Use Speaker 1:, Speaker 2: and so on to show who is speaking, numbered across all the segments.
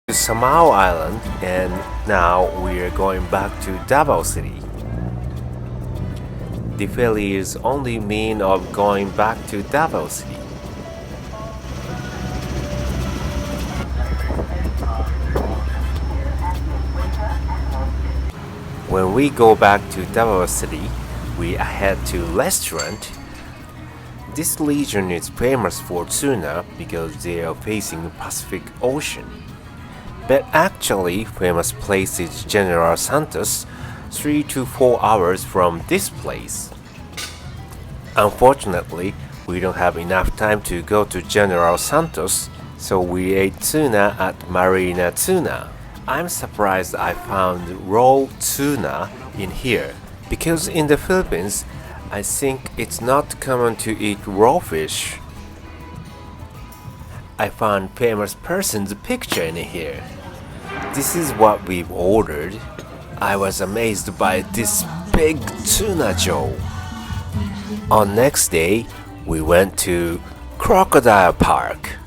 Speaker 1: to Samao Island, and now we are going back to Davao City. The ferry is only mean of going back to Davao City. When we go back to Davao City, we head to restaurant. This region is famous for tuna because they are facing Pacific Ocean. But actually, famous place is General Santos, 3 to 4 hours from this place. Unfortunately, we don't have enough time to go to General Santos, so we ate tuna at Marina Tuna. I'm surprised I found raw tuna in here, because in the Philippines, I think it's not common to eat raw fish. I found famous person's picture in here. This is what we've ordered. I was amazed by this big tuna jaw. On next day, we went to Crocodile Park.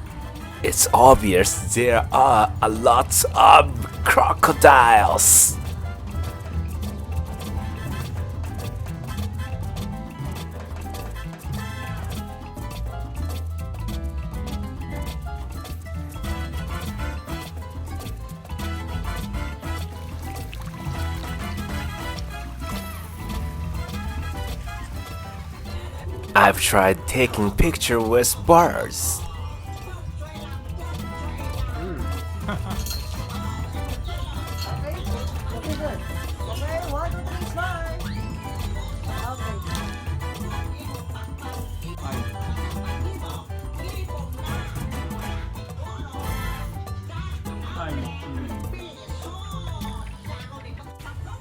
Speaker 1: It's obvious there are a lot of crocodiles. I've tried taking picture with birds.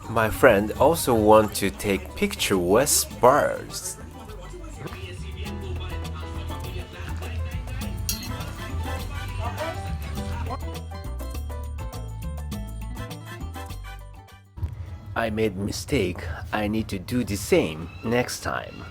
Speaker 1: My friend also want to take picture with birds. I made mistake. I need to do the same next time.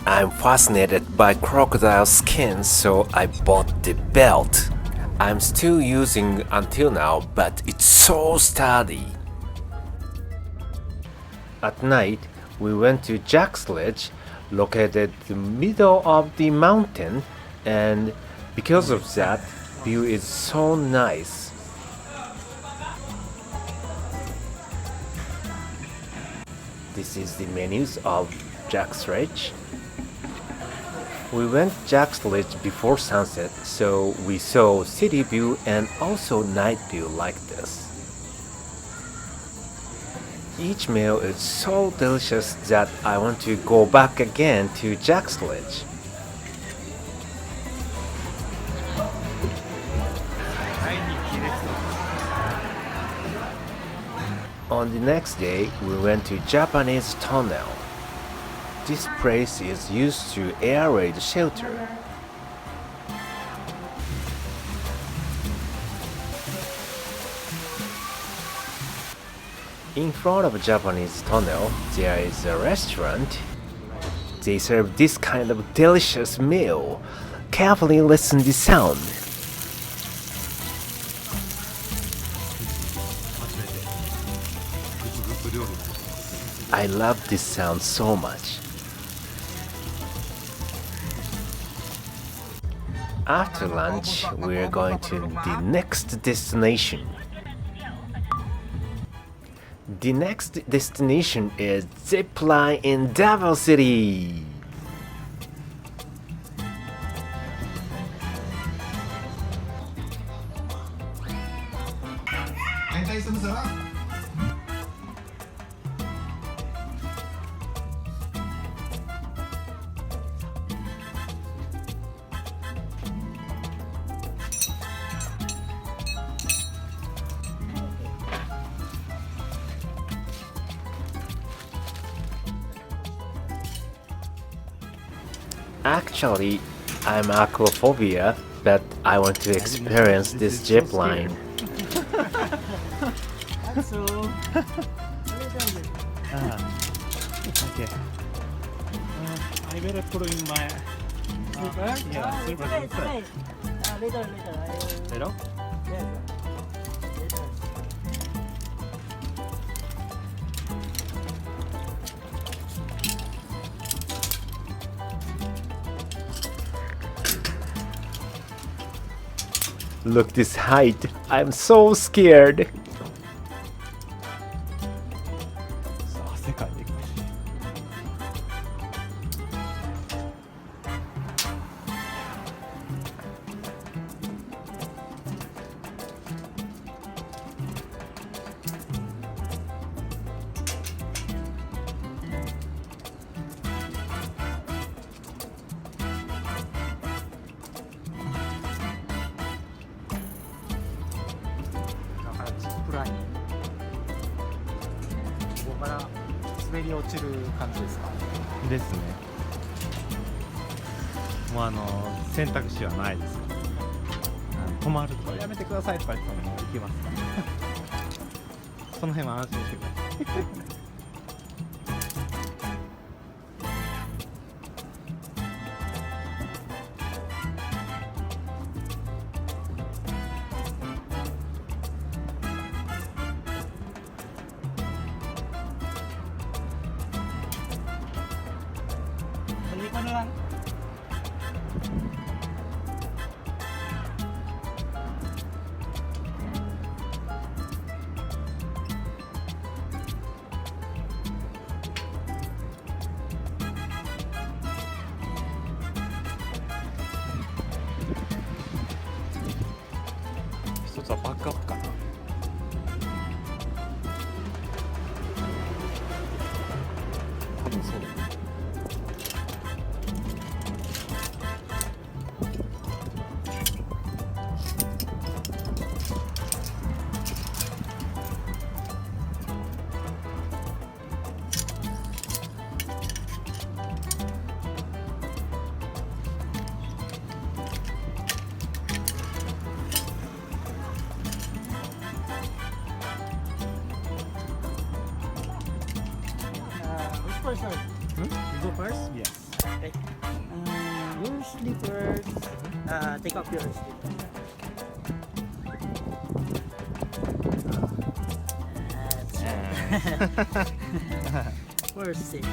Speaker 1: I'm fascinated by crocodile skin, so I bought the belt. I'm still using until now, but it's so sturdy. At night, we went to Jack's Ledge, located in the middle of the mountain, and because of that, view is so nice. This is the menus of Jack's Ledge. We went Jack's Ledge before sunset, so we saw city view and also night view like this. Each meal is so delicious that I want to go back again to Jack's Ledge. On the next day, we went to Japanese tunnel. This place is used to air raid shelter. In front of Japanese tunnel, there is a restaurant. They serve this kind of delicious meal. Carefully listen to the sound. I love this sound so much. After lunch, we are going to the next destination. The next destination is Zipline in Davao City. Actually, I'm aquaphobia, but I want to experience this zip line.
Speaker 2: So Okay. I better put in my
Speaker 3: Slipper?
Speaker 2: yeah,
Speaker 3: It's
Speaker 2: slipper
Speaker 3: okay, it's
Speaker 2: inside.
Speaker 3: okay. Later.
Speaker 2: Hello?
Speaker 3: Yes. Later.
Speaker 1: Look this height. I'm so scared.
Speaker 2: さあ汗かいていきましょう。だからジップライン、ここから滑り落ちる感じですか？ですね。もう選択肢はないですよ。止まるとやめてくださいとか言っても行けますから。その辺は安心してください。
Speaker 3: Balik ko na lang.
Speaker 2: Ito sa back up ka na. So,
Speaker 3: Which person? You go first?
Speaker 2: yes.
Speaker 3: Okay. Your slippers. Take off your slippers. For safety.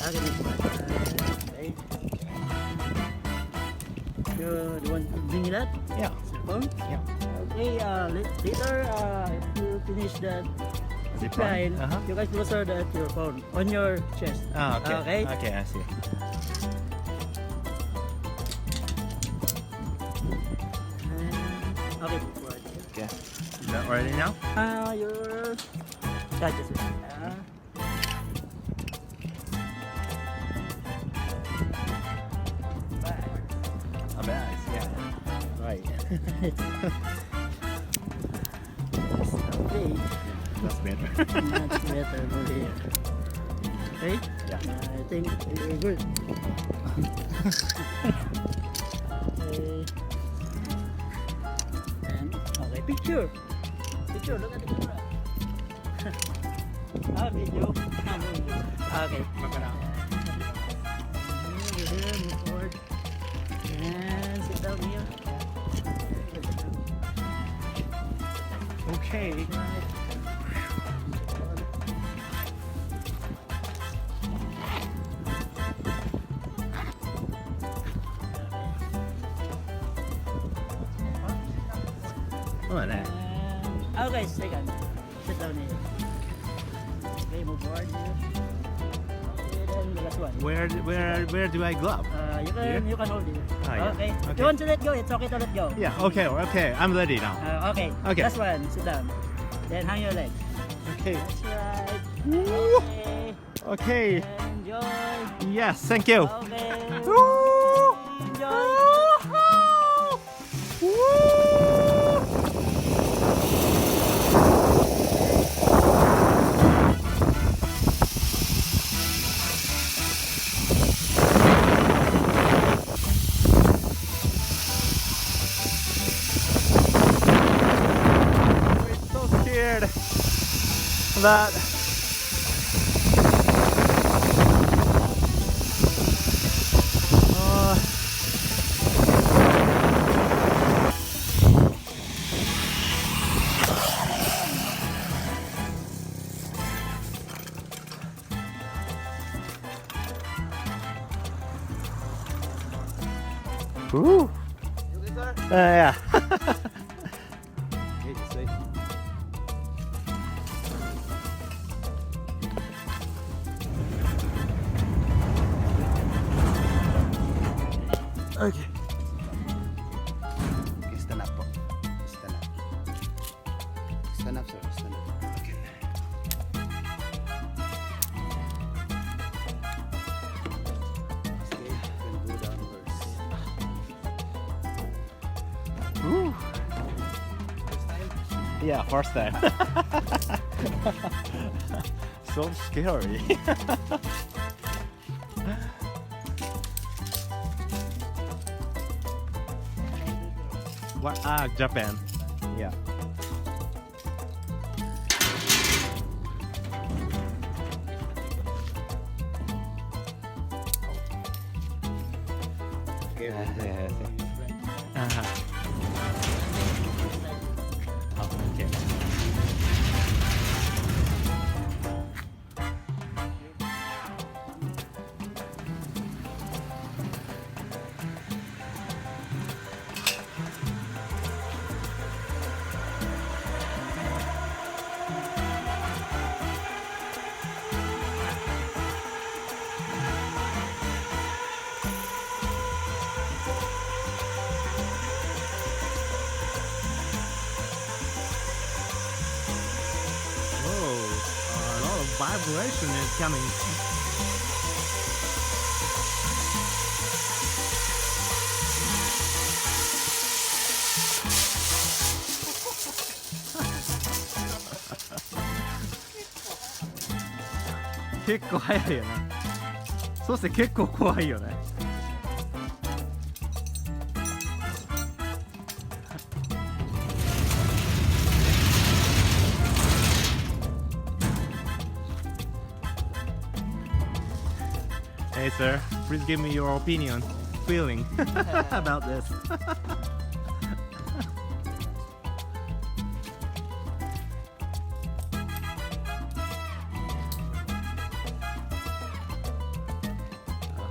Speaker 3: Okay, this one. Okay. You want to bring that?
Speaker 2: Yeah.
Speaker 3: Cellphone?
Speaker 2: Yeah.
Speaker 3: Okay, later, if you finish that Zipline, you guys closer that your phone on your chest.
Speaker 2: Ah, okay.
Speaker 3: Okay.
Speaker 2: Okay, I see.
Speaker 3: Okay, forward.
Speaker 2: Okay. Is that ready now?
Speaker 3: Your charges.
Speaker 2: Ah, nice. Yeah. Right.
Speaker 3: Okay.
Speaker 2: That's better.
Speaker 3: Much better for here. Okay?
Speaker 2: Yeah.
Speaker 3: I think you're good. Okay. And, okay, picture. Picture, look at the camera. Video. Okay. Move here, move forward. And sit down here.
Speaker 2: Okay.
Speaker 3: Right. Okay, second. Sit down here. Okay, move forward here. Okay, then the last one.
Speaker 2: Where do I go up?
Speaker 3: You can hold it.
Speaker 2: Ah, yeah.
Speaker 3: Okay.
Speaker 2: Okay.
Speaker 3: If you want to let go, it's okay to let go.
Speaker 2: Yeah. Okay. I'm ready now.
Speaker 3: Okay.
Speaker 2: Okay.
Speaker 3: Last one. Sit down. Then hang your leg.
Speaker 2: Okay.
Speaker 3: That's right.
Speaker 2: Woo!
Speaker 3: Okay.
Speaker 2: Okay.
Speaker 3: And enjoy.
Speaker 2: Yes. Thank you.
Speaker 3: Okay.
Speaker 2: Woo!
Speaker 3: Enjoy.
Speaker 2: We're so scared. that. Woo! Yeah. Okay.
Speaker 4: Stand up po. Stand up. Stand up, sir. Stand up. Okay. Okay, you can go down first.
Speaker 2: Woo. Yeah, first time. So scary. What? Ah, Japan. Yeah.
Speaker 4: Okay,
Speaker 2: Yeah. Uh-huh. Oh, okay. A lot of vibration is coming.結構速いよね。そして結構怖いよね。Hey sir, please give me your opinion, feeling about this.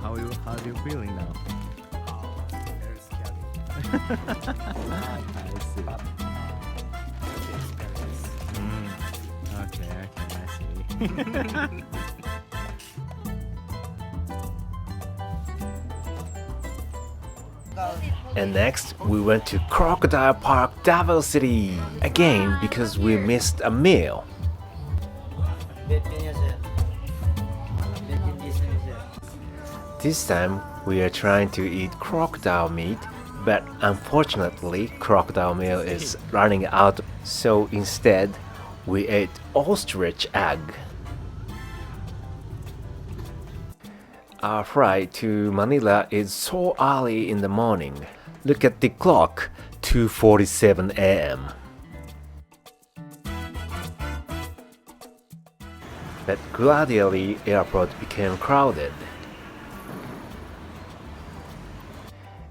Speaker 2: How are you feeling now?
Speaker 4: very scary.
Speaker 2: I see.
Speaker 4: But, experience.
Speaker 2: Okay, I see.
Speaker 1: And next, we went to Crocodile Park, Davao City, again because we missed a meal. This time, we are trying to eat crocodile meat, but unfortunately, crocodile meal is running out, so instead, we ate ostrich egg. Our flight to Manila is so early in the morning. Look at the clock, 2:47 a.m. But gradually, airport became crowded.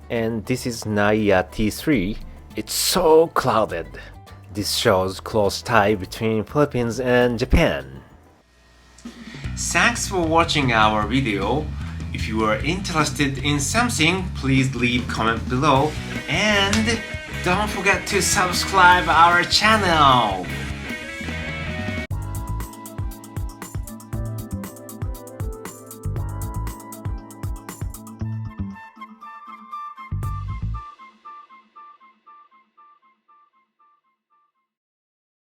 Speaker 1: And this is Naiya T3. It's so crowded. This shows close tie between Philippines and Japan. Thanks for watching our video. If you are interested in something, please leave comment below and don't forget to subscribe our channel.